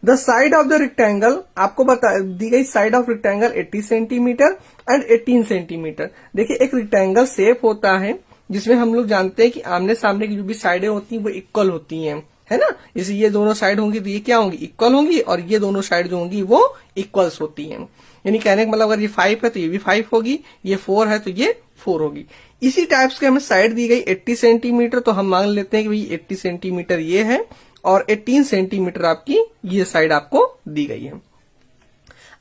The side of the rectangle, आपको बता दी गई side of rectangle 80 centimetre and 18 centimetre. देखिए एक रेक्टेंगल शेप होता है जिसमें हम लोग जानते हैं कि आमने सामने की जो भी साइडें होती हैं वो इक्वल होती हैं, है ना। इसे ये दोनों साइड होंगी तो ये क्या होंगी, इक्वल होंगी, और ये दोनों साइड जो होंगी वो इक्वल्स होती हैं। यानी कहने का मतलब अगर ये 5 है तो ये भी 5 होगी, ये 4 है तो ये 4 होगी। इसी टाइप्स की हमें साइड दी गई 80 सेंटीमीटर, तो हम मान लेते हैं कि भाई 80 सेंटीमीटर ये है और 18 सेंटीमीटर आपकी ये साइड आपको दी गई है।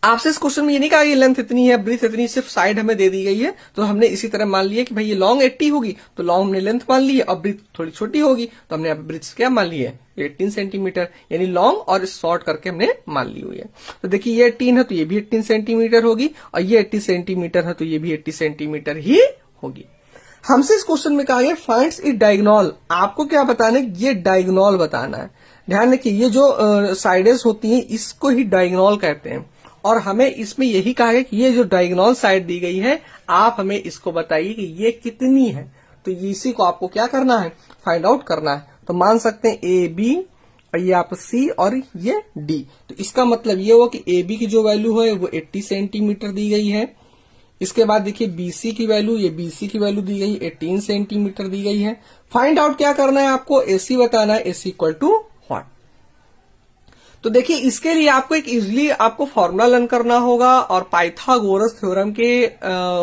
आपसे इस क्वेश्चन में ये नहीं कहा ये लेंथ इतनी है, ब्रीथ इतनी, सिर्फ साइड हमें दे दी गई है, तो हमने इसी तरह मान लिया कि भाई ये लॉन्ग 80 होगी, तो लॉन्ग हमने लेंथ मान ली है, और ब्रीथ थोड़ी छोटी होगी तो हमने ब्रीथ क्या मान ली है, 18 सेंटीमीटर, यानी लॉन्ग और शॉर्ट करके हमने मान ली हुई है। तो देखिए ये 18 है तो ये भी 18 सेंटीमीटर होगी, और ये 80 सेंटीमीटर है तो ये भी 80 सेंटीमीटर ही होगी। हमसे इस क्वेश्चन में कहा गया फाइंड्स इट डायगोनल, आपको क्या बताना है, ये डायगोनल बताना है। ध्यान रखिए ये जो साइडेस होती हैं इसको ही डायगोनल कहते हैं, और हमें इसमें यही कहा है कि ये जो डायगोनल साइड दी गई है आप हमें इसको बताइए कि ये कितनी है। तो इसी को आपको क्या करना है, फाइंड आउट करना है। तो मान सकते हैं ए बी, और ये आप सी और ये डी। तो इसका मतलब ये हुआ कि ए बी की जो वैल्यू है वो 80 सेंटीमीटर दी गई है। इसके बाद देखिए बीसी की वैल्यू, ये बीसी की वैल्यू दी गई 18 सेंटीमीटर दी गई है। फाइंड आउट क्या करना है आपको, एसी बताना है, एसी इक्वल टू व्हाट। तो देखिए इसके लिए आपको एक इजिली आपको फॉर्मूला लर्न करना होगा, और पाइथागोरस थ्योरम के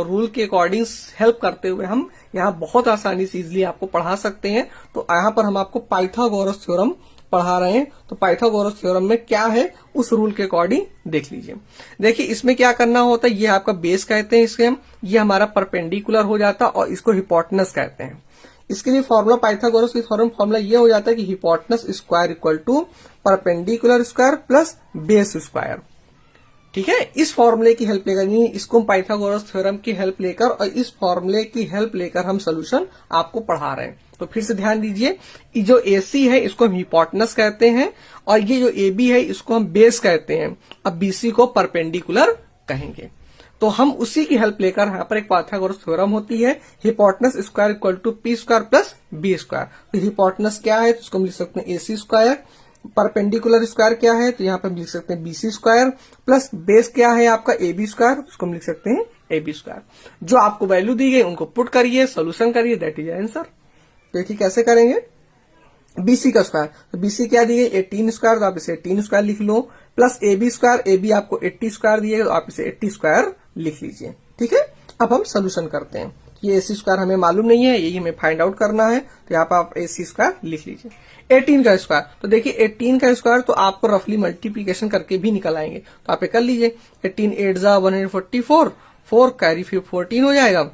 रूल के अकॉर्डिंग हेल्प करते हुए हम यहाँ बहुत आसानी से इजिली आपको पढ़ा सकते हैं। तो यहाँ पर हम आपको पाइथागोरस थ्योरम पढ़ा रहे हैं, तो पाइथागोरस थ्योरम में क्या है उस रूल के अकॉर्डिंग देख लीजिए। देखिए इसमें क्या करना होता है, ये आपका बेस कहते हैं इसके हम, ये हमारा परपेंडिकुलर हो जाता है और इसको हिपोटेनस कहते हैं। इसके लिए फॉर्मूला पाइथागोरस की फॉर्मूला ये हो जाता है कि hypotenuse square equal to perpendicular square plus base square. ठीक है, इस फॉर्मूले की हेल्प लेकर, इसको हम पाइथागोरस थ्योरम की हेल्प लेकर और इस फॉर्मूले की हेल्प लेकर हम सोल्यूशन आपको पढ़ा रहे हैं। तो फिर से ध्यान दीजिए, ये जो AC है इसको हम हिपोटेनस कहते हैं, और ये जो AB है इसको हम बेस कहते हैं, अब BC को परपेंडिकुलर कहेंगे। तो हम उसी की हेल्प लेकर यहाँ पर एक पाइथागोरस थ्योरम होती है, hypotenuse square equal to P square plus B square. तो हिपोटेनस क्या है तो इसको हम लिख सकते हैं AC स्क्वायर, परपेंडिकुलर स्क्वायर क्या है तो यहाँ पे हम लिख सकते हैं BC स्क्वायर, प्लस बेस क्या है आपका AB स्क्वायर, उसको हम लिख सकते हैं AB स्क्वायर। जो आपको वैल्यू दी गई उनको पुट करिए, सोल्यूशन करिए, दैट इज आंसर। देखिए कैसे करेंगे, BC का स्क्वायर, तो BC क्या दी गई 18 स्क्वायर, तो आप इसे 18 स्क्वायर लिख लो, प्लस AB स्क्वायर, AB आपको 80 स्क्वायर दिएगा तो आप इसे 80 स्क्वायर लिख लीजिए। ठीक है, अब हम सोल्यूशन करते हैं। ये AC स्क्वायर हमें मालूम नहीं है, यही हमें फाइंड आउट करना है, तो यहाँ पर आप AC स्क्वायर लिख लीजिए। 18 का स्क्वायर, तो देखिए 18 का स्क्वायर तो आपको रफली मल्टीप्लीकेशन करके भी निकल आएंगे, तो आप ये कर लीजिए। 18 8 जा 144, 4 कैरी 14 हो जाएगा,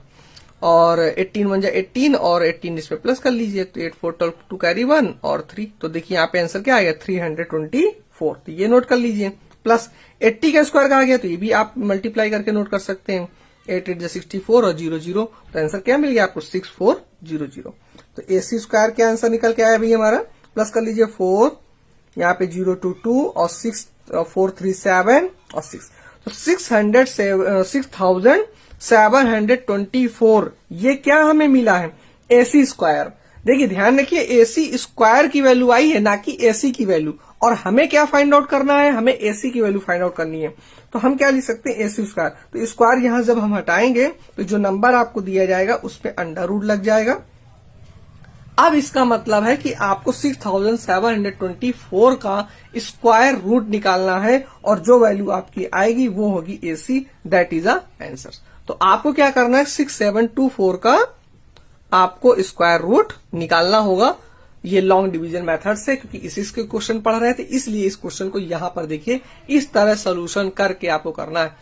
और 18 1 जा 18, और 18 इसमें प्लस कर लीजिए, तो 8 4 12 2 कैरी 1 और 3। तो देखिए यहाँ पे आंसर क्या आ गया 324, तो ये नोट कर लीजिए। प्लस 80 का स्क्वायर कहा गया, तो ये भी आप मल्टीप्लाई करके नोट कर सकते हैं, 8 8 जा 64 और 0 0, तो आंसर क्या मिल गया आपको 6400। तो AC स्क्वायर क्या आंसर निकल के आया भाई हमारा, प्लस कर लीजिए 4, यहाँ पे 0 2 2 और 6 4 3 7 और 6, तो 6724 ये क्या हमें मिला है AC स्क्वायर। देखिए ध्यान रखिए AC स्क्वायर की वैल्यू आई है, ना कि AC की वैल्यू, और हमें क्या फाइंड आउट करना है, हमें AC की वैल्यू फाइंड आउट करनी है। तो हम क्या लिख सकते हैं AC स्क्वायर, तो स्क्वायर यहां जब हम हटाएंगे तो जो नंबर आपको दिया जाएगा उसमें अंडर रूट लग जाएगा। अब इसका मतलब है कि आपको 6724 का स्क्वायर रूट निकालना है, और जो वैल्यू आपकी आएगी वो होगी AC, that is a answer. तो आपको क्या करना है, 6724 का आपको स्क्वायर रूट निकालना होगा, ये लॉन्ग डिवीजन मेथड से, क्योंकि इसी के क्वेश्चन पढ़ रहे थे, इसलिए इस क्वेश्चन को यहां पर देखिए इस तरह सोल्यूशन करके आपको करना है।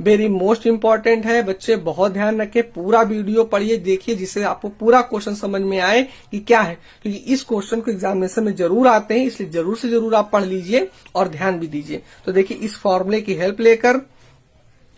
वेरी मोस्ट इंपॉर्टेंट है बच्चे, बहुत ध्यान रखें, पूरा वीडियो पढ़िए, देखिए, जिससे आपको पूरा क्वेश्चन समझ में आए कि क्या है, क्योंकि इस क्वेश्चन को एग्जामिनेशन में जरूर आते हैं, इसलिए जरूर से जरूर आप पढ़ लीजिए और ध्यान भी दीजिए। तो देखिए इस फॉर्मूले की हेल्प लेकर,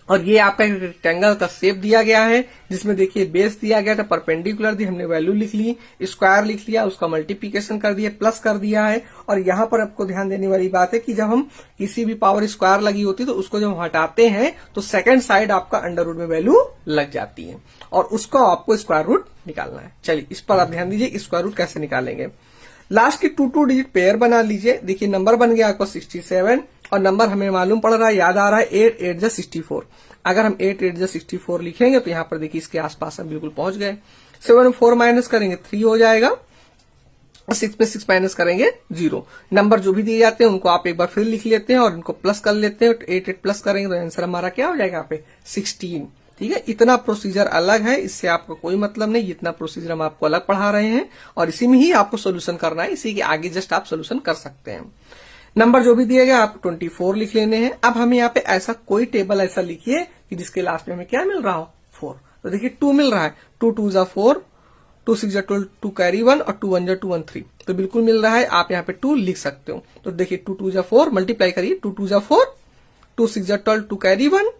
और ये आपका एक रेक्टेंगल का शेप दिया गया है जिसमें देखिए बेस दिया गया था, परपेंडिकुलर दी, हमने वैल्यू लिख ली, स्क्वायर लिख लिया, उसका मल्टीप्लिकेशन कर दिया, प्लस कर दिया है। और यहाँ पर आपको ध्यान देने वाली बात है कि जब हम किसी भी पावर स्क्वायर लगी होती है तो उसको जब हम हटाते हैं तो सेकंड साइड आपका अंडर रूट में वैल्यू लग जाती है, और उसको आपको स्क्वायर रूट निकालना है। चलिए इस पर आप ध्यान दीजिए, स्क्वायर रूट कैसे निकालेंगे। लास्ट की 2 डिजिट पेयर बना लीजिए। देखिए नंबर बन गया आपका 67 और नंबर हमें मालूम पड़ रहा है, याद आ रहा है 8 8 जा 64। अगर हम 8 8 जा 64 लिखेंगे तो यहाँ पर देखिए इसके आसपास हम बिल्कुल पहुंच गए। 7 में 4 माइनस करेंगे 3 हो जाएगा और 6 में 6 माइनस करेंगे 0। नंबर जो भी दिए जाते हैं उनको आप एक बार फिर लिख लेते हैं और इनको प्लस कर लेते हैं। 8 8 प्लस करेंगे तो आंसर हमारा क्या हो जाएगा यहाँ पे 16। ठीक है, इतना प्रोसीजर अलग है, इससे आपको कोई मतलब नहीं। इतना प्रोसीजर हम आपको अलग पढ़ा रहे हैं और इसी में ही आपको सोल्यूशन करना है, इसी के आगे जस्ट आप सोल्यूशन कर सकते हैं। नंबर जो भी दिए गए आपको 24 लिख लेने हैं। अब हमें यहाँ पे ऐसा कोई टेबल ऐसा लिखिए कि जिसके लास्ट में हमें क्या मिल रहा हो 4। तो देखिए 2 मिल रहा है, 2 2 जा 4, 2 6 जा 12, 2 कैरी 1 और 2 1 जा 2 1 3। तो बिल्कुल मिल रहा है, आप यहाँ पे 2 लिख सकते हो। तो देखिए 2 2 जा 4 मल्टीप्लाई करिए, 2 2 जा 4, 2 6 जा 12, 2 कैरी 1,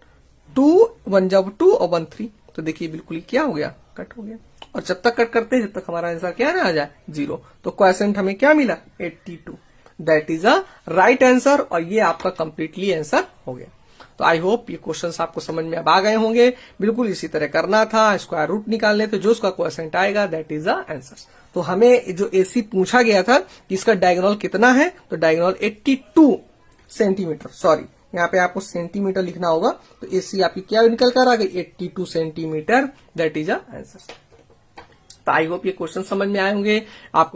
2 1 जा 2 और 1 3। तो देखिए बिल्कुल क्या हो गया, कट हो गया। और जब तक कट करते हैं जब तक हमारा आंसर क्या ना आ जाए 0। तो क्वेश्चन हमें क्या मिला 82। That is a right answer और ये आपका कंप्लीटली आंसर हो गया। तो आई होप ये क्वेश्चंस आपको समझ में अब आ गए होंगे। बिल्कुल इसी तरह करना था, स्क्वायर रूट निकालने तो जो उसका क्वेश्चन आएगा दैट इज द आंसर। तो हमें जो एसी पूछा गया था कि इसका डायगोनल कितना है, तो डायगोनल 82 सेंटीमीटर, सॉरी यहाँ पे आपको सेंटीमीटर लिखना होगा। तो एसी आपकी क्या निकल कर आ गई 82 centimetre, that is a answer. तो आई होप ये क्वेश्चन समझ में आए होंगे आपको।